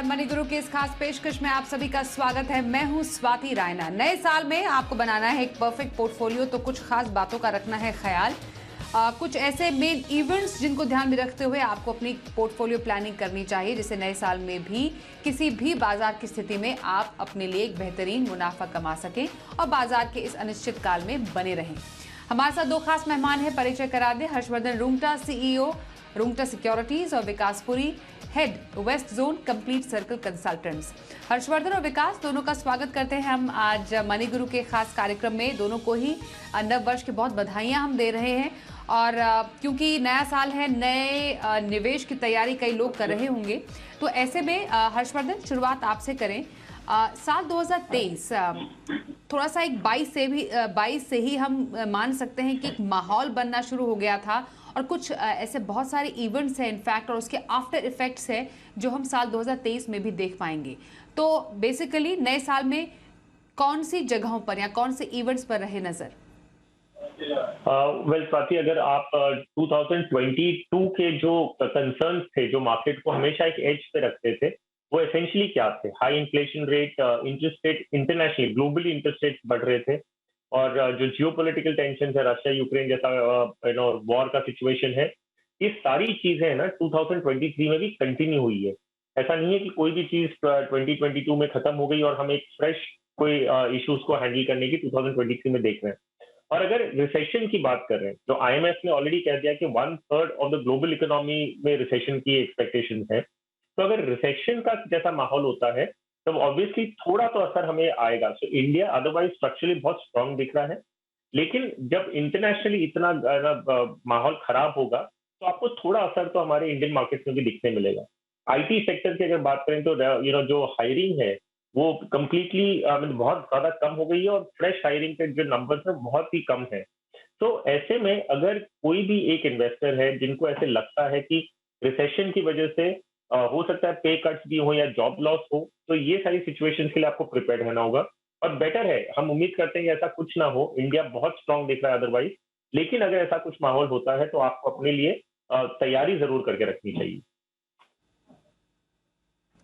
नमस्कार। मनी गुरु की इस खास पेशकश में आप सभी का स्वागत है। मैं हूं स्वाति रायना। नए साल में आपको बनाना है एक परफेक्ट पोर्टफोलियो, तो कुछ खास बातों का रखना है ख्याल। कुछ ऐसे मेन इवेंट्स जिनको ध्यान में रखते हुए आपको अपनी पोर्टफोलियो प्लानिंग करनी चाहिए, जिससे नए साल में भी किसी भी बाजार की स्थिति में आप अपने लिए एक बेहतरीन मुनाफा कमा सकें और बाजार के इस अनिश्चित काल में बने रहें। हमारे साथ दो खास मेहमान हैं, परिचय करा दें। हर्षवर्धन रुंगटा, सीईओ रुंगटा सिक्योरिटीज, और Vikas Puri, head west zone complete circle consultants. Harshvardhan और विकास दोनों का स्वागत करते हैं हम आज मनी गुरु के खास कार्यक्रम में। दोनों को ही नव वर्ष की बहुत बधाइयां हम दे रहे हैं। और क्योंकि नया साल है, नए निवेश की तैयारी कई लोग कर रहे होंगे, तो ऐसे में हर्षवर्धन शुरुआत आपसे करें। साल 2023 थोड़ा सा एक 22 से ही हम मान सकते हैं कि एक माहौल बनना शुरू हो गया था, और कुछ ऐसे बहुत सारे इवेंट्स हैं इनफैक्ट, और उसके आफ्टर इफेक्ट्स हैं जो हम साल 2023 में भी देख पाएंगे। तो बेसिकली नए साल में कौन सी जगहों पर या कौन से इवेंट्स पर रहे नजर? वेल स्वाति, अगर आप 2022 के जो कंसर्न्स थे, जो मार्केट को हमेशा एक एज पे रखते थे, वो एसेंशियली क्या थे? High inflation rate, interest rate internationally, globally interest rate बढ़ रहे थे, और जो जियोपॉलिटिकल टेंशन है, रशिया यूक्रेन जैसा वॉर का सिचुएशन है, ये सारी चीजें है ना 2023 में भी कंटिन्यू हुई है। ऐसा नहीं है कि कोई भी चीज 2022 में खत्म हो गई और हम एक फ्रेश कोई इश्यूज को हैंडल करने की 2023 में देख रहे हैं। और अगर रिसेशन की बात कर रहे हैं, तो आईएमएफ ने ऑलरेडी कह दिया कि 1/3 ऑफ द ग्लोबल इकोनॉमी में रिसेशन की एक्सपेक्टेशन है। तो अगर रिसेशन का जैसा माहौल होता है, तब ऑब्वियसली थोड़ा तो असर हमें आएगा। सो इंडिया अदरवाइज स्ट्रक्चरली बहुत स्ट्रांग दिख रहा है, लेकिन जब इंटरनेशनली इतना माहौल खराब होगा, तो आपको थोड़ा असर तो हमारे इंडियन मार्केट में भी दिखने मिलेगा। आईटी सेक्टर की अगर बात करें तो जो हायरिंग है वो कम्प्लीटली बहुत ज्यादा कम हो गई है, और फ्रेश हायरिंग के जो नंबर्स है बहुत ही कम है। तो ऐसे में अगर कोई भी एक इन्वेस्टर है जिनको ऐसे लगता है कि रिसेशन की वजह से हो सकता है पे कट्स भी हो या जॉब लॉस हो, तो ये सारी सिचुएशंस के लिए आपको प्रिपेयर रहना होगा। और बेटर है, हम उम्मीद करते हैं कि ऐसा कुछ ना हो, इंडिया बहुत स्ट्रांग दिख रहा है अदरवाइज, लेकिन अगर ऐसा कुछ माहौल होता है तो आपको अपने लिए तैयारी जरूर करके रखनी चाहिए।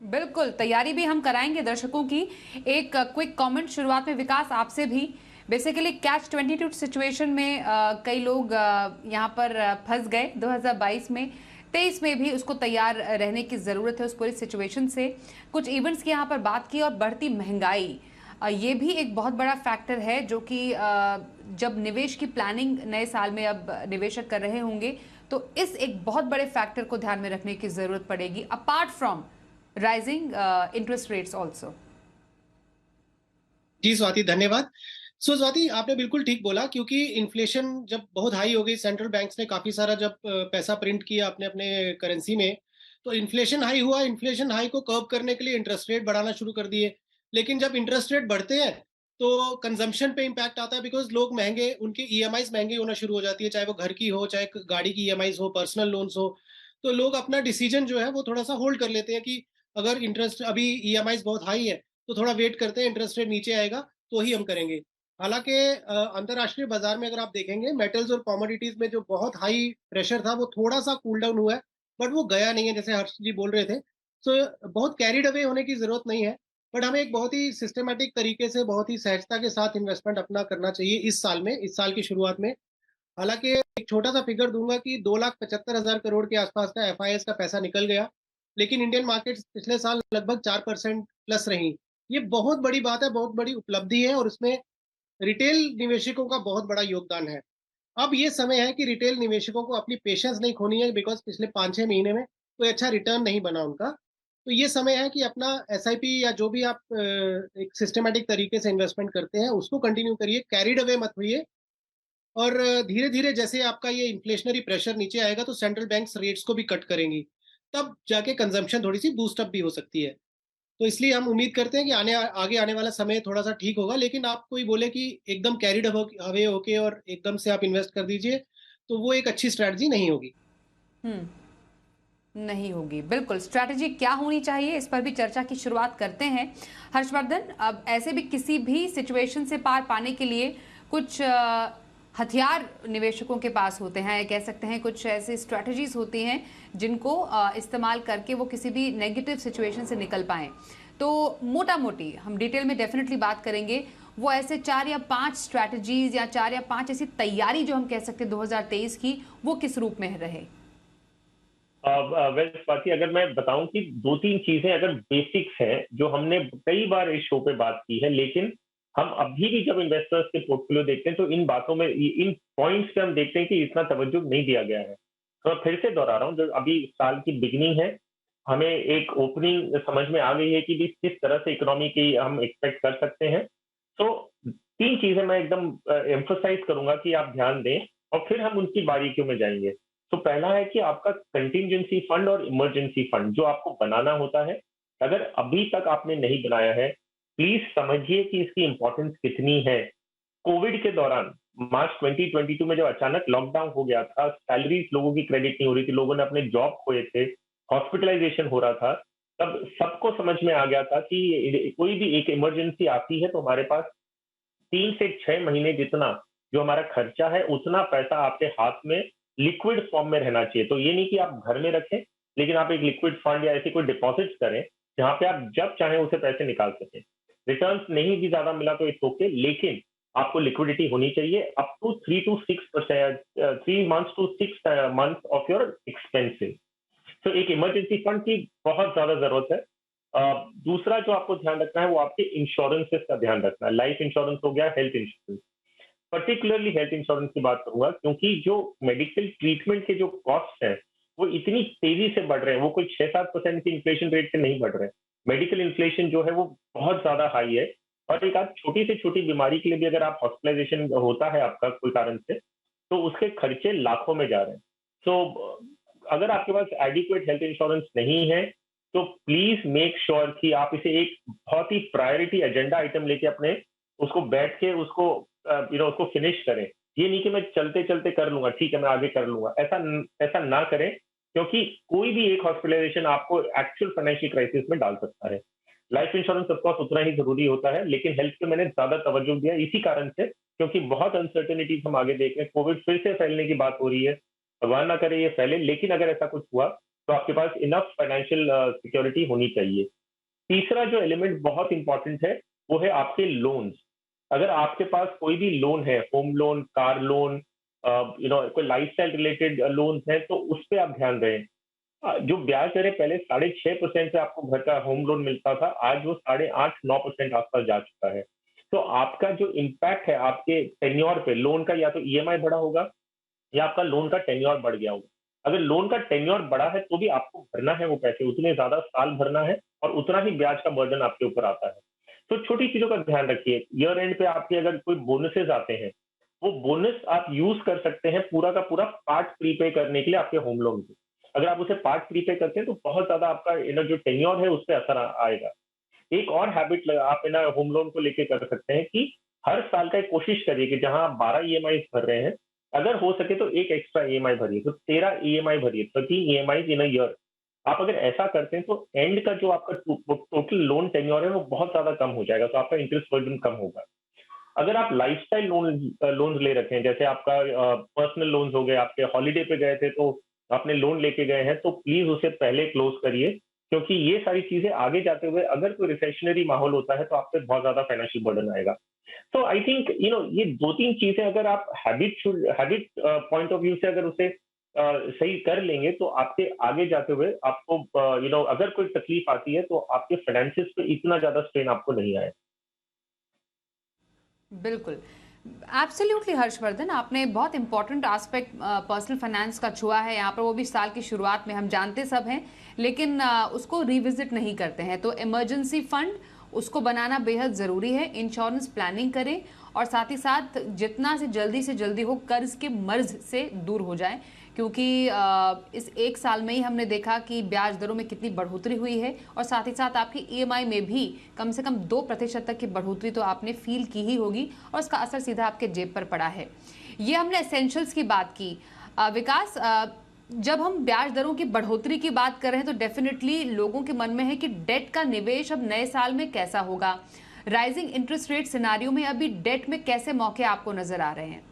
बिल्कुल, तैयारी भी हम कराएंगे दर्शकों की। एक क्विक कमेंट शुरुआत में विकास आपसे भी। बेसिकली कैच 22 सिचुएशन में कई लोग यहाँ पर फंस गए 2022 में। 23 में भी उसको तैयार रहने की ज़रूरत है उस पूरी सिचुएशन से। कुछ इवेंट्स की यहाँ पर बात की, और बढ़ती महंगाई ये भी एक बहुत बड़ा फैक्टर है, जो कि जब निवेश की प्लानिंग नए साल में अब निवेशक कर रहे होंगे, तो इस एक बहुत बड़े फैक्टर को ध्यान में रखने की ज़रूरत पड़ेगी, apart from rising interest rates also. जी स्वाति, धन्यवाद। सो स्वाति, आपने बिल्कुल ठीक बोला, क्योंकि इन्फ्लेशन जब बहुत हाई हो गई, सेंट्रल बैंक्स ने काफी सारा जब पैसा प्रिंट किया अपने अपने करेंसी में, तो इन्फ्लेशन हाई हुआ। इन्फ्लेशन हाई को कर्व करने के लिए इंटरेस्ट रेट बढ़ाना शुरू कर दिए। लेकिन जब इंटरेस्ट रेट बढ़ते हैं तो कंजम्पशन पे इम्पैक्ट आता है, बिकॉज लोग महंगे, उनकी ईएमआईज महंगी होना शुरू हो जाती है, चाहे वो घर की हो, चाहे गाड़ी की ईएमआईज हो, पर्सनल लोन्स हो। तो लोग अपना डिसीजन जो है वो थोड़ा सा होल्ड कर लेते हैं कि अगर इंटरेस्ट अभी ईएमआईज बहुत हाई है तो थोड़ा वेट करते हैं, इंटरेस्ट रेट नीचे आएगा तो ही हम करेंगे। हालांकि अंतरराष्ट्रीय बाजार में अगर आप देखेंगे, मेटल्स और कमोडिटीज में जो बहुत हाई प्रेशर था वो थोड़ा सा कूल डाउन हुआ है, बट वो गया नहीं है, जैसे हर्ष जी बोल रहे थे। सो बहुत कैरिड अवे होने की जरूरत नहीं है, बट हमें एक बहुत ही सिस्टमेटिक तरीके से, बहुत ही सहजता के साथ इन्वेस्टमेंट अपना करना चाहिए इस साल में, इस साल की शुरुआत में। हालांकि एक छोटा सा फिगर दूंगा कि 2,75,000 करोड़ के आसपास का एफआईएस का पैसा निकल गया, लेकिन इंडियन मार्केट्स पिछले साल लगभग 4% प्लस रही। ये बहुत बड़ी बात है, बहुत बड़ी उपलब्धि है, और इसमें रिटेल निवेशकों का बहुत बड़ा योगदान है। अब ये समय है कि रिटेल निवेशकों को अपनी पेशेंस नहीं खोनी है, बिकॉज पिछले 5-6 महीने में कोई अच्छा रिटर्न नहीं बना उनका। तो ये समय है कि अपना एसआईपी या जो भी आप एक सिस्टमेटिक तरीके से इन्वेस्टमेंट करते हैं उसको कंटिन्यू करिए, कैरिड अवे मत हुई। और धीरे धीरे जैसे आपका ये इन्फ्लेशनरी प्रेशर नीचे आएगा तो सेंट्रल बैंक्स रेट्स को भी कट करेंगी, तब जाके कंजम्पशन थोड़ी सी बूस्ट अप भी हो सकती है। तो इसलिए हम उम्मीद करते हैं कि आगे आने वाला समय थोड़ा सा ठीक होगा। लेकिन आप कोई बोले कि एकदम कैरिड अवे होके और एकदम से आप इन्वेस्ट कर दीजिए, तो वो एक अच्छी स्ट्रैटेजी नहीं होगी। नहीं होगी, बिल्कुल। स्ट्रैटेजी क्या होनी चाहिए, इस पर भी चर्चा की शुरुआत करते हैं। हर्षवर्धन, अब ऐसे भी किसी भी सिचुएशन से पार पाने के लिए कुछ हथियार निवेशकों के पास होते हैं, कह सकते हैं कुछ ऐसी स्ट्रैटेजीज होती हैं जिनको इस्तेमाल करके वो किसी भी नेगेटिव सिचुएशन से निकल पाएं। तो मोटा मोटी हम डिटेल में डेफिनेटली बात करेंगे, वो ऐसे 4 या 5 स्ट्रैटेजीज या 4 या 5 ऐसी तैयारी जो हम कह सकते हैं 2023 की, वो किस रूप में रहे? स्वाति, अगर मैं बताऊं कि 2-3 चीजें अगर बेसिक्स हैं जो हमने कई बार इस शो पे बात की है, लेकिन हम अभी भी जब इन्वेस्टर्स के पोर्टफोलियो देखते हैं तो इन बातों में, इन पॉइंट्स पे हम देखते हैं कि इतना तवज्जो नहीं दिया गया है। तो मैं फिर से दोहरा रहा हूँ, जो अभी साल की बिगिनिंग है, हमें एक ओपनिंग समझ में आ गई है कि भी किस तरह से इकोनॉमी की हम एक्सपेक्ट कर सकते हैं। तो 3 चीजें मैं एकदम एम्फोसाइज करूंगा कि आप ध्यान दें, और फिर हम उनकी बारीकियों में जाएंगे। तो पहला है कि आपका कंटिंजेंसी फंड और इमरजेंसी फंड जो आपको बनाना होता है, अगर अभी तक आपने नहीं बनाया है, प्लीज समझिए कि इसकी इंपॉर्टेंस कितनी है। कोविड के दौरान मार्च 2022 में जब अचानक लॉकडाउन हो गया था, सैलरीज लोगों की क्रेडिट नहीं हो रही थी, लोगों ने अपने जॉब खोए थे, हॉस्पिटलाइजेशन हो रहा था, तब सबको समझ में आ गया था कि कोई भी एक इमरजेंसी आती है तो हमारे पास 3 से 6 महीने जितना जो हमारा खर्चा है, उतना पैसा आपके हाथ में लिक्विड फॉर्म में रहना चाहिए। तो ये नहीं कि आप घर में रखें, लेकिन आप एक लिक्विड फंड या ऐसी कोई डिपॉजिट करें जहां पे आप जब चाहें उसे पैसे निकाल सकें। रिटर्न्स नहीं भी ज्यादा मिला तो इट्स ओके, लेकिन आपको लिक्विडिटी होनी चाहिए up to 3 months to 6 months of your expenses. तो एक इमरजेंसी फंड की बहुत ज्यादा जरूरत है। दूसरा जो आपको ध्यान रखना है वो आपके इंश्योरेंसेस का ध्यान रखना है। लाइफ इंश्योरेंस हो गया, health insurance, particularly health insurance की बात करूंगा, क्योंकि जो मेडिकल ट्रीटमेंट के जो कॉस्ट हैं वो इतनी तेजी से बढ़ रहे हैं, वो कोई 6-7% की इन्फ्लेशन रेट से नहीं बढ़ रहे हैं। मेडिकल इन्फ्लेशन जो है वो बहुत ज्यादा हाई है, और एक आध छोटी से छोटी बीमारी के लिए भी अगर आप हॉस्पिटलाइजेशन होता है आपका कोई कारण से, तो उसके खर्चे लाखों में जा रहे हैं। तो अगर आपके पास एडिक्वेट हेल्थ इंश्योरेंस नहीं है तो प्लीज मेक श्योर कि आप इसे एक बहुत ही प्रायोरिटी एजेंडा आइटम लेके अपने उसको बैठ के उसको उसको फिनिश करें। ये नहीं कि मैं चलते चलते कर लूंगा, ठीक है मैं आगे कर लूंगा, ऐसा ना करें, क्योंकि कोई भी एक हॉस्पिटलाइजेशन आपको एक्चुअल फाइनेंशियल क्राइसिस में डाल सकता है। लाइफ इंश्योरेंस ऑफकोर्स उतना ही जरूरी होता है, लेकिन हेल्थ पे मैंने ज्यादा तवज्जो दिया इसी कारण से, क्योंकि बहुत अनसर्टेनिटीज हम आगे देख रहे हैं। कोविड फिर से फैलने की बात हो रही है, भगवान ना करे ये फैले, लेकिन अगर ऐसा कुछ हुआ तो आपके पास इनफ फाइनेंशियल सिक्योरिटी होनी चाहिए। तीसरा जो एलिमेंट बहुत इंपॉर्टेंट है वो है आपके लोन्स। अगर आपके पास कोई भी लोन है, होम लोन, कार लोन, कोई लाइफस्टाइल रिलेटेड लोन है, तो उस पर आप ध्यान दें। जो ब्याज दरें पहले 6.5% से आपको घर का होम लोन मिलता था, आज वो 8.5-9% आसपास जा चुका है। तो आपका जो इम्पैक्ट है आपके टेन्योर पे लोन का, या तो ईएमआई बढ़ा होगा या आपका लोन का टेन्योर बढ़ गया होगा। अगर लोन का टेन्योर बढ़ा है तो भी आपको भरना है वो पैसे, उतने ज्यादा साल भरना है, और उतना ही ब्याज का बर्डन आपके ऊपर आता है। तो छोटी चीजों का ध्यान रखिए। ईयर एंड पे आपके अगर कोई बोनसेस आते हैं, वो बोनस आप यूज कर सकते हैं पूरा का पूरा पार्ट प्रीपे करने के लिए आपके होम लोन पे। अगर आप उसे पार्ट प्रीपे करते हैं तो बहुत ज्यादा आपका जो टेन्योर है उस पर असर आएगा। एक और हैबिट आप होम लोन को लेके कर सकते हैं कि हर साल का एक कोशिश करिए कि जहां आप 12 ईएमआई भर रहे हैं, अगर हो सके तो एक एक्स्ट्रा ईएमआई भरिए, तो 13 ईएमआई भरिए, 13 ईएमआई इन अ ईयर। आप अगर ऐसा करते हैं तो एंड का जो आपका टोटल लोन टेन्योर है वो बहुत ज्यादा कम हो जाएगा, तो आपका इंटरेस्ट बर्डन कम होगा। अगर आप लाइफस्टाइल लोन ले रखे हैं, जैसे आपका पर्सनल लोन्स हो गए, आपके हॉलीडे पे गए थे तो आपने लोन लेके गए हैं, तो प्लीज उसे पहले क्लोज करिए, क्योंकि ये सारी चीजें आगे जाते हुए अगर कोई रिसेशनरी माहौल होता है तो आप पे बहुत ज्यादा फाइनेंशियल बर्डन आएगा। तो आई थिंक ये 2-3 चीजें अगर आप हैबिट पॉइंट ऑफ व्यू से अगर उसे सही कर लेंगे तो आपके आगे जाते हुए आपको अगर कोई तकलीफ आती है तो आपके फाइनेंसिस पे इतना ज्यादा स्ट्रेन आपको नहीं आए। बिल्कुल, एब्सोल्युटली हर्षवर्धन, आपने बहुत इंपॉर्टेंट एस्पेक्ट पर्सनल फाइनेंस का छुआ है यहाँ पर, वो भी साल की शुरुआत में। हम जानते सब हैं, लेकिन उसको रिविजिट नहीं करते हैं। तो इमरजेंसी फंड उसको बनाना बेहद ज़रूरी है। इंश्योरेंस प्लानिंग करें, और साथ ही साथ जितना से जल्दी हो कर्ज के मर्ज से दूर हो जाए, क्योंकि इस 1 साल में ही हमने देखा कि ब्याज दरों में कितनी बढ़ोतरी हुई है, और साथ ही साथ आपकी ईएमआई में भी कम से कम 2% तक की बढ़ोतरी तो आपने फील की ही होगी, और उसका असर सीधा आपके जेब पर पड़ा है। ये हमने एसेंशियल्स की बात की। विकास, जब हम ब्याज दरों की बढ़ोतरी की बात कर रहे हैं तो डेफिनेटली लोगों के मन में है कि डेट का निवेश अब नए साल में कैसा होगा। राइजिंग इंटरेस्ट रेट सिनारियो में अभी डेट में कैसे मौके आपको नजर आ रहे हैं?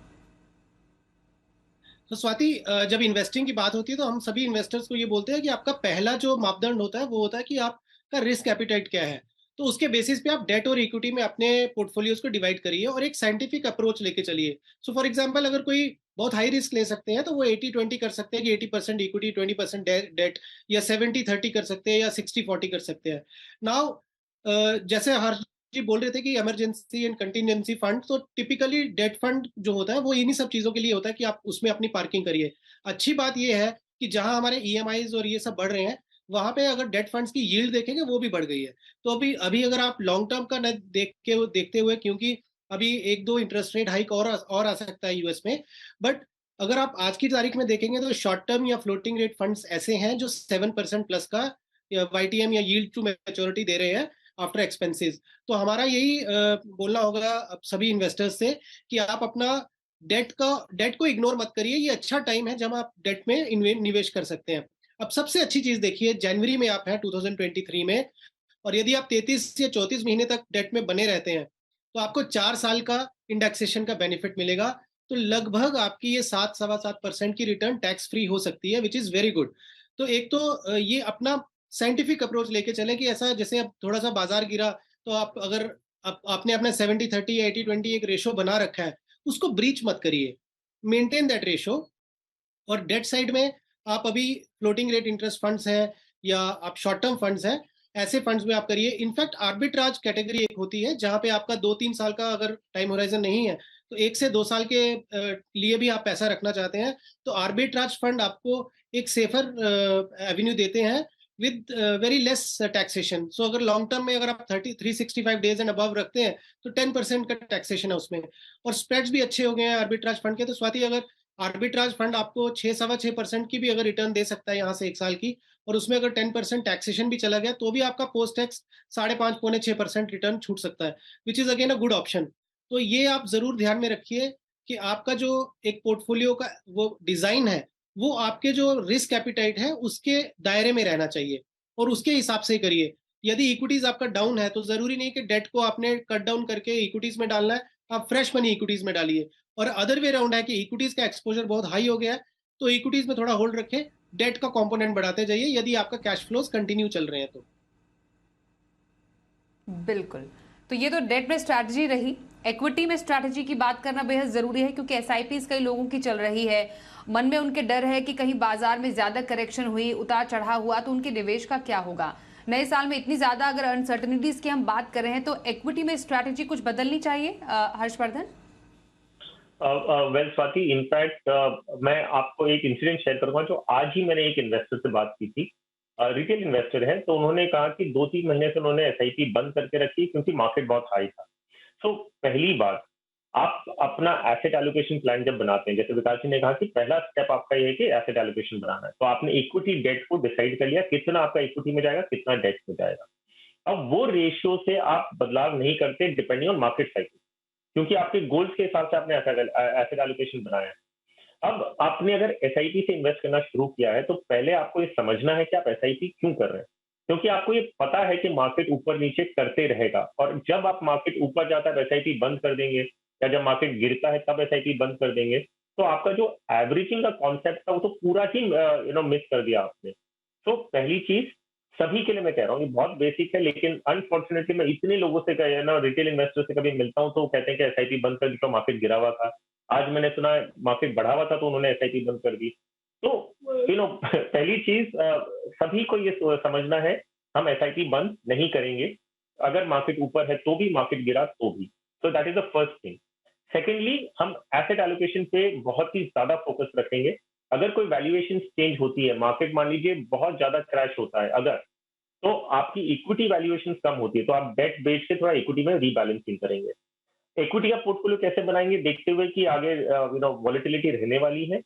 तो स्वाति, जब इन्वेस्टिंग की बात होती है तो हम सभी इन्वेस्टर्स को ये बोलते हैं कि आपका पहला जो मापदंड होता है वो होता है कि आपका रिस्क एपिटाइट क्या है। तो उसके बेसिस पे आप डेट और इक्विटी में अपने पोर्टफोलियोज को डिवाइड करिए और एक साइंटिफिक अप्रोच लेके चलिए। सो फॉर एग्जांपल, अगर कोई बहुत हाई रिस्क ले सकते हैं तो वो 80-20 कर सकते हैं कि 80% इक्विटी, 20% डेट, या 70-30 कर सकते हैं, या 60-40 कर सकते हैं। नाउ, जैसे हर जी बोल रहे थे कि इमरजेंसी एंड कंटिजेंसी फंड, तो टिपिकली डेट फंड जो होता है वो इन्हीं सब चीजों के लिए होता है कि आप उसमें अपनी पार्किंग करिए। अच्छी बात ये है कि जहां हमारे ईएमआईज और ये सब बढ़ रहे हैं, वहां पे अगर डेट फंड्स की यील्ड देखेंगे वो भी बढ़ गई है। तो अभी अभी अगर आप लॉन्ग टर्म का देखते हुए, क्योंकि अभी एक दो इंटरेस्ट रेट हाइक और आ सकता है यूएस में, बट अगर आप आज की तारीख में देखेंगे तो शॉर्ट टर्म या फ्लोटिंग रेट फंड्स ऐसे हैं जो 7% प्लस का वाईटीएम या यील्ड टू मैच्योरिटी दे रहे हैं आफ्टर एक्सपेंसेस। तो हमारा यही बोलना होगा अब सभी इन्वेस्टर्स से कि आप अपना डेट को इग्नोर मत करिए। ये अच्छा टाइम है जब आप डेट में निवेश कर सकते हैं। अब सबसे अच्छी चीज देखिए, जनवरी में आप हैं 2023 में, और यदि आप 33 या 34 महीने तक डेट में बने रहते हैं तो आपको 4 साल का इंडेक्सेशन का बेनिफिट मिलेगा। तो लगभग आपकी ये 7-7.25% की रिटर्न टैक्स फ्री हो सकती है, विच इज वेरी गुड। तो एक तो ये अपना साइंटिफिक अप्रोच लेके चलें कि ऐसा, जैसे अब थोड़ा सा बाजार गिरा तो आप अगर आपने अपना 70-30 या 80-20 एक रेशो बना रखा है, उसको ब्रीच मत करिए, मेंटेन दैट रेशो। और डेट साइड में आप अभी फ्लोटिंग रेट इंटरेस्ट फंड्स हैं या आप शॉर्ट टर्म फंड्स हैं, ऐसे फंड्स में आप करिए। इनफैक्ट आर्बिट्राज कैटेगरी एक होती है जहां पे आपका 2-3 साल का अगर टाइम होराइजन नहीं है, तो 1 से 2 साल के लिए भी आप पैसा रखना चाहते हैं, तो आर्बिट्राज फंड आपको एक सेफर एवेन्यू देते हैं विद वेरी लेस टैक्सेशन। सो अगर लॉन्ग टर्म में अगर आप 365 डेज एंड अबव रखते हैं तो 10% का टैक्सेशन है उसमें, और स्प्रेड्स भी अच्छे हो गए हैं आर्बिट्राज फंड के। तो स्वाति, अगर आर्बिट्राज फंड आपको 6-6.25% की भी अगर रिटर्न दे सकता है यहाँ से 1 साल की, और उसमें अगर 10% टैक्सेशन भी चला गया तो भी आपका पोस्ट टैक्स 5.5-6% रिटर्न छूट सकता है, which is again a good option. तो ये आप जरूर ध्यान में रखिए कि आपका जो एक पोर्टफोलियो का वो डिजाइन है, वो आपके जो रिस्क एपिटाइट है उसके दायरे में रहना चाहिए, और उसके हिसाब से करिए। यदि इक्विटीज आपका डाउन है तो जरूरी नहीं कि डेट को आपने कट डाउन करके इक्विटीज में डालना है, आप फ्रेश मनी इक्विटीज में डालिए। और अदर वे राउंड है कि इक्विटीज का एक्सपोजर बहुत हाई हो गया है तो इक्विटीज में थोड़ा होल्ड रखें, डेट का कंपोनेंट बढ़ाते जाइए यदि आपका कैश फ्लोज कंटिन्यू चल रहे हैं तो। बिल्कुल। तो ये तो डेट में स्ट्रैटेजी रही। इक्विटी में स्ट्रैटेजी की बात करना बेहद जरूरी है, क्योंकि एसआईपीज कई लोगों की चल रही है, मन में उनके डर है कि कहीं बाजार में ज्यादा करेक्शन हुई, उतार चढ़ाव हुआ तो उनके निवेश का क्या होगा। नए साल में इतनी ज्यादा अगर अनसर्टनिटीज की हम बात कर रहे हैं तो इक्विटी में स्ट्रैटेजी कुछ बदलनी चाहिए, हर्षवर्धन? वेल स्वाति, इनफैक्ट मैं आपको एक इंसिडेंट शेयर करूंगा जो आज ही मैंने एक इन्वेस्टर से बात की थी। रिटेल इन्वेस्टर है, तो उन्होंने कहा कि 2-3 महीने से उन्होंने एसआईपी बंद करके रखी क्योंकि मार्केट बहुत हाई था। सो पहली बात, आप अपना एसेट एलोकेशन प्लान जब बनाते हैं, जैसे विकास जी ने कहा कि पहला स्टेप आपका ये है कि एसेट एलोकेशन बनाना है, तो आपने इक्विटी डेट को डिसाइड कर लिया कितना आपका इक्विटी में जाएगा, कितना डेट में जाएगा। अब वो रेशियो से आप बदलाव नहीं करते डिपेंडिंग ऑन मार्केट साइकिल, क्योंकि आपके गोल्स के हिसाब से आपने एसेट एलोकेशन बनाया है। अब आपने अगर एसआईपी से इन्वेस्ट करना शुरू किया है तो पहले आपको ये समझना है कि आप एसआईपी क्यों कर रहे हैं, क्योंकि आपको ये पता है कि मार्केट ऊपर नीचे करते रहेगा, और जब आप मार्केट ऊपर जाता है एसआईपी बंद कर देंगे, या जब मार्केट गिरता है तब एसआईपी बंद कर देंगे, तो आपका जो एवरेजिंग का कॉन्सेप्ट था वो तो पूरा ही मिस कर दिया आपने। तो पहली चीज, सभी के लिए मैं कह रहा हूँ, ये बहुत बेसिक है, लेकिन अनफॉर्चुनेटली मैं इतने लोगों से रिटेल इन्वेस्टर से कभी मिलता हूँ तो वो कहते हैं कि एसआईपी बंद कर दी तो मार्केट गिरा हुआ था, आज मैंने सुना मार्केट बढ़ा हुआ था तो उन्होंने एसआईपी बंद कर दी। तो पहली चीज, सभी को ये समझना है, हम एसआईपी बंद नहीं करेंगे, अगर मार्केट ऊपर है तो भी, मार्केट गिरा तो भी। तो that is the first thing. Secondly, हम एसेट एलोकेशन पे बहुत ही ज्यादा फोकस रखेंगे। अगर कोई वैल्यूएशन चेंज होती है, मार्केट मान लीजिए बहुत ज्यादा क्रैश होता है अगर, तो आपकी इक्विटी वैल्यूएशन कम होती है, तो आप डेट बेच के थोड़ा इक्विटी में रीबैलेंसिंग करेंगे। इक्विटी का पोर्टफोलियो कैसे बनाएंगे, देखते हुए कि आगे वॉलेटिलिटी रहने वाली है,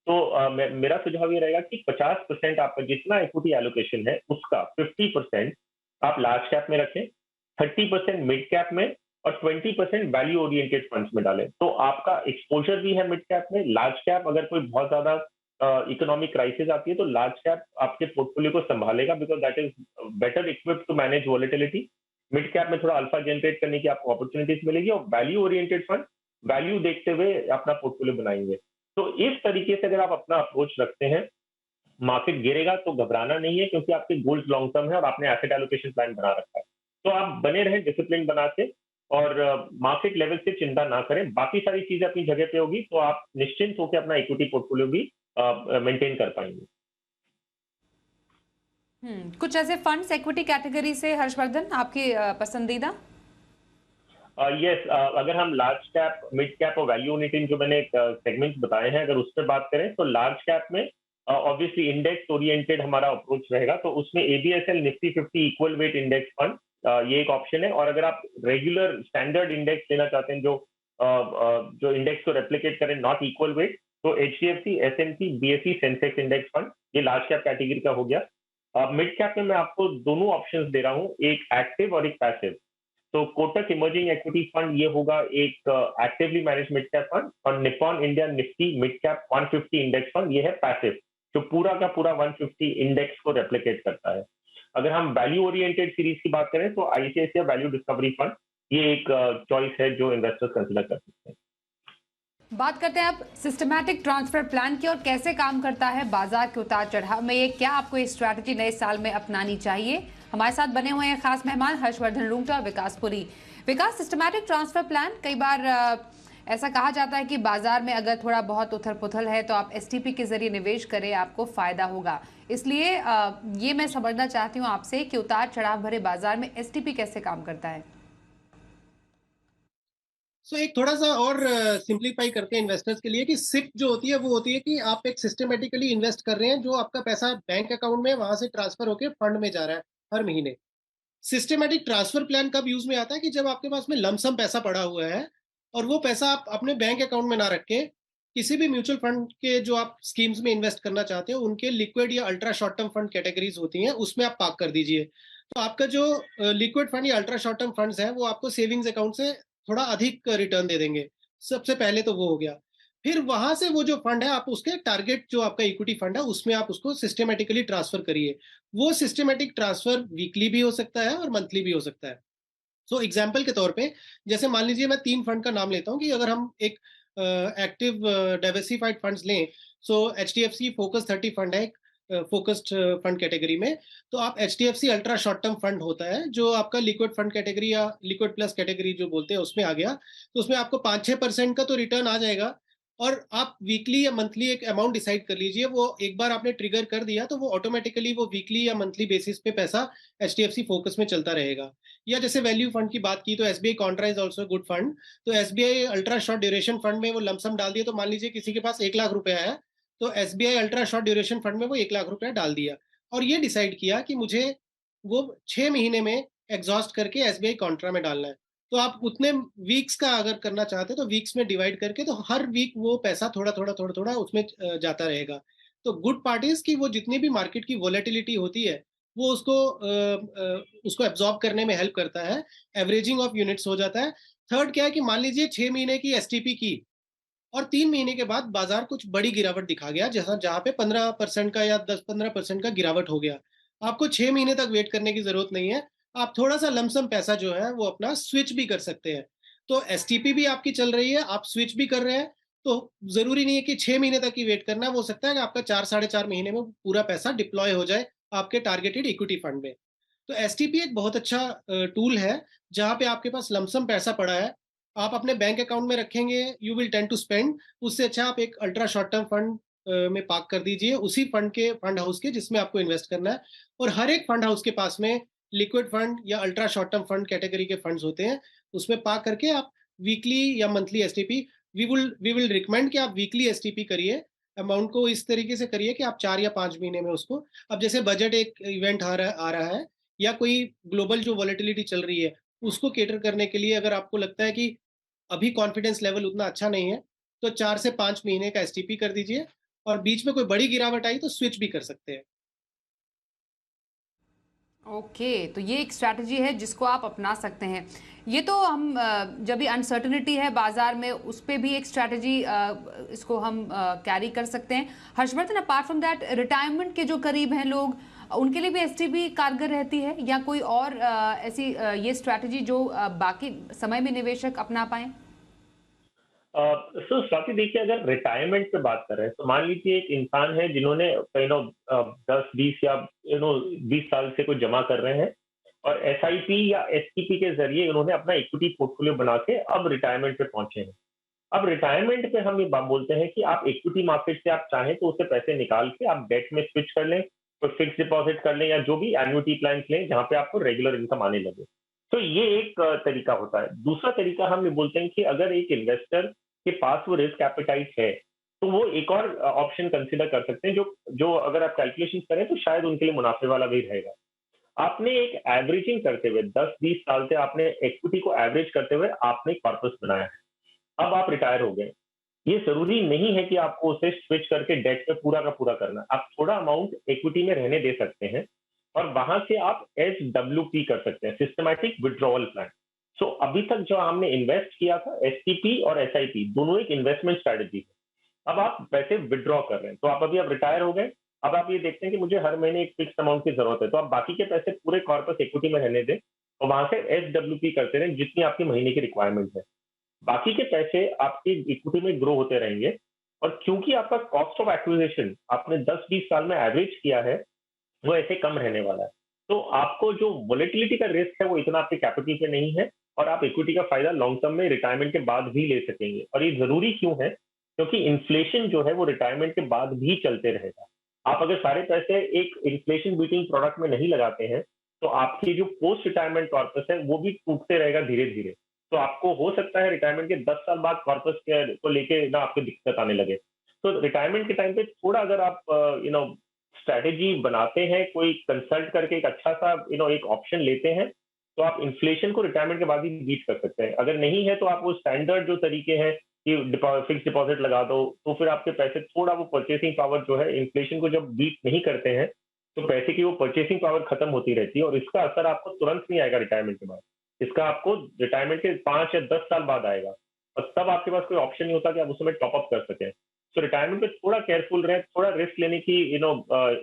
तो मेरा सुझाव ये रहेगा कि 50% आपका जितना इक्विटी एलोकेशन है उसका 50% आप लार्ज कैप में रखें, 30% मिड कैप में, और 20% वैल्यू ओरिएंटेड फंड्स में डालें। तो आपका एक्सपोजर भी है मिड कैप में, लार्ज कैप अगर कोई बहुत ज्यादा इकोनॉमिक क्राइसिस आती है तो लार्ज कैप आपके पोर्टफोलियो को संभालेगा, because that is better equipped to manage volatility. Mid cap में थोड़ा अल्फा जनरेट करने की आपको अपॉर्चुनिटीज मिलेगी, और वैल्यू ओरिएंटेड फंड वैल्यू देखते हुए अपना पोर्टफोलियो बनाएंगे। तो तो इस तरीके से अगर आप अपना अप्रोच रखते हैं, मार्केट गिरेगा तो घबराना नहीं है, क्योंकि आपके गोल्स लॉन्ग टर्म है और आपने एसेट एलोकेशन प्लान बना रखा है। तो आप बने रहें डिसिप्लिन बना के, और मार्केट लेवल से चिंता ना करें, बाकी सारी चीजें अपनी जगह पे होगी, तो आप निश्चिंत होकर अपना इक्विटी पोर्टफोलियो भी मेंटेन कर पाएंगे। कुछ ऐसे फंड्स इक्विटी कैटेगरी से हर्षवर्धन आपकी पसंदीदा? यस, अगर हम लार्ज कैप, मिड कैप और वैल्यू यूनिट इन जो मैंने सेगमेंट्स बताए हैं, अगर उस पर बात करें तो लार्ज कैप में ऑब्वियसली इंडेक्स ओरिएंटेड हमारा अप्रोच रहेगा, तो उसमें ABSL Nifty 50 equal weight index fund ये एक ऑप्शन है। और अगर आप रेगुलर स्टैंडर्ड इंडेक्स लेना चाहते हैं जो इंडेक्स को रेप्लिकेट करें, नॉट इक्वल वेट, तो HDFC, S&P, BSE Sensex index fund, ये लार्ज कैप कैटेगरी का हो गया। मिड कैप में मैं आपको दोनों ऑप्शंस दे रहा हूँ, एक एक्टिव और एक पैसिव। तो कोटक इमर्जिंग इक्विटी फंड ये होगा एक actively manage mid cap fund, और Nippon India Nifty mid cap 150 index fund ये है पैसिव, जो पूरा का पूरा 150 इंडेक्स को रेप्लिकेट करता है। अगर हम वैल्यू ओरिएंटेड सीरीज की बात करें तो आईसीआईसीआई वैल्यू डिस्कवरी फंड ये एक चॉइस है जो इन्वेस्टर्स कंसिडर कर सकते हैं। बात करते हैं अब सिस्टमैटिक ट्रांसफर प्लान की, और कैसे काम करता है बाजार के उतार चढ़ाव में, ये क्या आपको ये स्ट्रैटेजी नए साल में अपनानी चाहिए। हमारे साथ बने हुए हैं खास मेहमान हर्षवर्धन रुंगटा और विकास पुरी। विकास, सिस्टमैटिक ट्रांसफर प्लान, कई बार ऐसा कहा जाता है कि बाजार में अगर थोड़ा बहुत उथल पुथल है तो आप एसटीपी के जरिए निवेश करें, आपको फायदा होगा। इसलिए ये मैं समझना चाहती हूँ आपसे कि उतार चढ़ाव भरे बाजार में एसटीपी कैसे काम करता है। एक थोड़ा सा और सिंप्लीफाई करते हैं इन्वेस्टर्स के लिए कि सिप जो होती है वो होती है कि आप एक सिस्टमेटिकली इन्वेस्ट कर रहे हैं, जो आपका पैसा बैंक अकाउंट में वहां से ट्रांसफर होकर फंड में जा रहा है हर महीने। सिस्टमेटिक ट्रांसफर प्लान कब यूज में आता है कि जब आपके पास में लमसम पैसा पड़ा हुआ है और वो पैसा आप अपने बैंक अकाउंट में ना रख के किसी भी म्यूचुअल फंड के जो आप स्कीम्स में इन्वेस्ट करना चाहते हो उनके लिक्विड या ultra short term fund categories होती हैं, उसमें आप पार्क कर दीजिए। तो आपका जो लिक्विड फंड या अल्ट्रा शॉर्ट टर्म फंड्स है वो आपको सेविंग्स अकाउंट से थोड़ा अधिक रिटर्न दे देंगे। सबसे पहले तो वो हो गया। फिर वहां से वो जो फंड है आप उसके टारगेट जो आपका इक्विटी फंड है उसमें आप उसको सिस्टमेटिकली ट्रांसफर करिए। वो सिस्टमेटिक ट्रांसफर वीकली भी हो सकता है और मंथली भी हो सकता है। सो एग्जाम्पल के तौर पे जैसे मान लीजिए मैं 3 फंड का नाम लेता हूँ कि अगर हम एक एक्टिव डाइवर्सिफाइड फंड्स लें, सो एचडीएफसी फोकस 30 फंड है फोकस्ड फंड कैटेगरी में, तो आप HDFC ultra short term fund होता है जो आपका लिक्विड फंड कैटेगरी या लिक्विड प्लस कैटेगरी जो बोलते हैं उसमें आ गया। तो उसमें आपको 5-6% का तो रिटर्न आ जाएगा, और आप वीकली या मंथली एक अमाउंट डिसाइड कर लीजिए। वो एक बार आपने ट्रिगर कर दिया तो वो ऑटोमेटिकली वो वीकली या मंथली बेसिस पे पैसा एचडीएफसी फोकस में चलता रहेगा। या जैसे वैल्यू फंड की बात की तो SBI contra is also good fund. तो SBI ultra short duration fund में वो लमसम डाल दिया। तो मान लीजिए किसी के पास 1 लाख रुपया है तो SBI ultra short duration fund में वो 1 लाख रुपया डाल दिया, और ये डिसाइड किया कि मुझे वो 6 महीने में एग्जॉस्ट करके एसबीआई कॉन्ट्रा में डालना है। तो आप उतने वीक्स का अगर करना चाहते हैं तो वीक्स में डिवाइड करके तो हर वीक वो पैसा थोड़ा थोड़ा थोड़ा थोड़ा उसमें जाता रहेगा। तो गुड पार्ट इज कि वो जितनी भी मार्केट की वोलेटिलिटी होती है वो उसको एब्जॉर्ब करने में हेल्प करता है, एवरेजिंग ऑफ यूनिट्स हो जाता है। थर्ड क्या है कि मान लीजिए 6 महीने की एसटीपी की और 3 महीने के बाद बाजार कुछ बड़ी गिरावट दिखा गया, जहां पे 15% का या 10-15% का गिरावट हो गया। आपको 6 महीने तक वेट करने की जरूरत नहीं है। आप थोड़ा सा लमसम पैसा जो है वो अपना स्विच भी कर सकते हैं। तो एसटीपी भी आपकी चल रही है, आप स्विच भी कर रहे हैं, तो जरूरी नहीं है कि 6 महीने तक ही वेट करना है। हो सकता है कि आपका 4-4.5 महीने में पूरा पैसा डिप्लॉय हो जाए आपके टारगेटेड इक्विटी फंड में। तो एसटीपी एक बहुत अच्छा टूल है जहां पे आपके पास लमसम पैसा पड़ा है, आप अपने बैंक अकाउंट में रखेंगे, you will tend to spend. उससे अच्छा आप एक अल्ट्रा शॉर्ट टर्म फंड में पार्क कर दीजिए उसी फंड हाउस के जिसमें आपको इन्वेस्ट करना है। और हर एक फंड हाउस के पास में लिक्विड फंड या ultra short term fund category के फंड्स होते हैं, उसमें पार्क करके आप वीकली या monthly STP, we will recommend कि आप वीकली एसटीपी करिए। अमाउंट को इस तरीके से करिए कि आप 4 या 5 महीने में उसको, अब जैसे बजट एक इवेंट आ रहा है या कोई ग्लोबल जो वॉलेटिलिटी चल रही है उसको केटर करने के लिए अगर आपको लगता है कि अभी कॉन्फिडेंस लेवल उतना अच्छा नहीं है तो 4 से 5 महीने का एसटीपी कर दीजिए, और बीच में कोई बड़ी गिरावट आई तो स्विच भी कर सकते हैं। ओके, तो ये एक स्ट्रैटेजी है जिसको आप अपना सकते हैं। ये तो हम जब भी अनसर्टनिटी है बाजार में उस पे भी एक स्ट्रैटेजी इसको हम कैरी कर सकते हैं। Harshvardhan, apart from that, retirement के जो करीब हैं लोग, उनके लिए भी एसटीपी कारगर रहती है या कोई और ऐसी ये स्ट्रैटेजी जो बाकी समय में निवेशक अपना पाए? सो स्वाति देखिए, अगर रिटायरमेंट पे बात कर रहे हैं तो मान लीजिए एक इंसान है जिन्होंने 10-20 या 20 साल से कुछ जमा कर रहे हैं और एसआईपी या एसटीपी के जरिए उन्होंने अपना इक्विटी पोर्टफोलियो बना के अब रिटायरमेंट पे पहुंचे हैं। अब रिटायरमेंट पे हम ये बात बोलते हैं कि आप इक्विटी मार्केट से आप चाहें तो उससे पैसे निकाल के आप डेट में स्विच कर लें, कोई फिक्स डिपॉजिट कर लें या जो भी एन्युटी प्लान लें जहां पे आपको रेगुलर इनकम आने लगे। तो ये एक तरीका होता है। दूसरा तरीका हम ये बोलते हैं कि अगर एक इन्वेस्टर के पास वो रिस्क एपेटाइट है तो वो एक और ऑप्शन कंसिडर कर सकते हैं, जो जो अगर आप कैलकुलेशन करें तो शायद उनके लिए मुनाफे वाला भी रहेगा। आपने एक एवरेजिंग करते हुए 10-20 साल से आपने इक्विटी को एवरेज करते हुए आपने कॉर्पस बनाया है। अब आप रिटायर हो गए। ये जरूरी नहीं है कि आपको उसे स्विच करके डेट पे पूरा का पूरा करना है। आप थोड़ा अमाउंट इक्विटी में रहने दे सकते हैं और वहां से आप SWP कर सकते हैं, सिस्टमैटिक विड्रॉवल प्लान। सो अभी तक जो हमने इन्वेस्ट किया था एसटीपी और एसआईपी दोनों एक इन्वेस्टमेंट स्ट्रेटेजी है। अब आप पैसे विड्रॉ कर रहे हैं, तो आप अभी अब रिटायर हो गए। अब आप ये देखते हैं कि मुझे हर महीने एक फिक्स अमाउंट की जरूरत है, तो आप बाकी के पैसे पूरे कॉर्पस इक्विटी में रहने दें और वहां से SWP करते रहें जितनी आपकी महीने की रिक्वायरमेंट है। बाकी के पैसे आपकी इक्विटी में ग्रो होते रहेंगे और क्योंकि आपका कॉस्ट ऑफ एक्विजिशन आपने 10-20 साल में एवरेज किया है वो ऐसे कम रहने वाला है। तो आपको जो वोलेटिलिटी का रिस्क है वो इतना आपके कैपिटल पे नहीं है और आप इक्विटी का फायदा लॉन्ग टर्म में रिटायरमेंट के बाद भी ले सकेंगे। और ये जरूरी क्यों है? क्योंकि इन्फ्लेशन जो है वो रिटायरमेंट के बाद भी चलते रहेगा। आप अगर सारे पैसे एक इन्फ्लेशन बीटिंग प्रोडक्ट में नहीं लगाते हैं तो आपकी जो पोस्ट रिटायरमेंट कॉर्पस है वो भी टूटते रहेगा धीरे धीरे। तो आपको हो सकता है रिटायरमेंट के 10 साल बाद कॉर्पस को लेके ना आपको दिक्कत आने लगे। तो रिटायरमेंट के टाइम पे थोड़ा अगर आप स्ट्रैटेजी बनाते हैं, कोई कंसल्ट करके एक अच्छा सा एक ऑप्शन लेते हैं, तो आप इन्फ्लेशन को रिटायरमेंट के बाद ही बीट कर सकते हैं। अगर नहीं है तो आप वो स्टैंडर्ड जो तरीके हैं कि फिक्स डिपॉजिट लगा दो, तो फिर आपके पैसे थोड़ा वो परचेसिंग पावर जो है इन्फ्लेशन को जब बीट नहीं करते हैं तो पैसे की वो परचेसिंग पावर खत्म होती रहती है और इसका असर आपको तुरंत नहीं आएगा रिटायरमेंट के बाद। इसका आपको रिटायरमेंट के 5 या 10 साल बाद आएगा और तब आपके पास कोई ऑप्शन नहीं होता कि आप उसमें टॉप अप कर सकें। तो रिटायरमेंट में थोड़ा केयरफुल रहें, थोड़ा रिस्क लेने की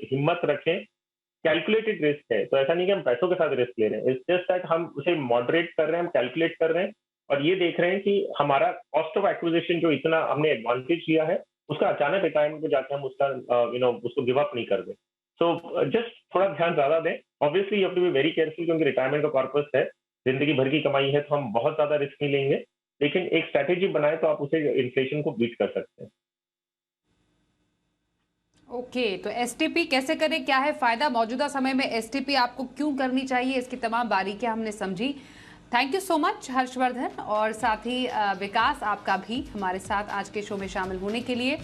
हिम्मत रखें। कैलकुलेटेड रिस्क है, तो ऐसा नहीं कि हम पैसों के साथ रिस्क ले रहे हैं। इट्स जस्ट दैट हम उसे मॉडरेट कर रहे हैं, हम कैलकुलेट कर रहे हैं और ये देख रहे हैं कि हमारा कॉस्ट ऑफ एक्विजिशन जो इतना हमने एडवांटेज लिया है उसका अचानक रिटायरमेंट में जाके हम उसका उसको गिव अप नहीं कर दें। सो जस्ट थोड़ा ध्यान ज्यादा दें। Obviously you have to be very careful क्योंकि रिटायरमेंट का कॉर्पस है, जिंदगी भर की कमाई है, तो हम बहुत ज्यादा रिस्क नहीं लेंगे, लेकिन एक स्ट्रैटेजी बनाए तो आप उसे इन्फ्लेशन को बीट कर सकते हैं। ओके, तो एसटीपी कैसे करें, क्या है फायदा, मौजूदा समय में एसटीपी आपको क्यों करनी चाहिए, इसकी तमाम बारीकियां हमने समझी। Thank you so much Harshvardhan और साथ ही विकास, आपका भी हमारे साथ आज के शो में शामिल होने के लिए।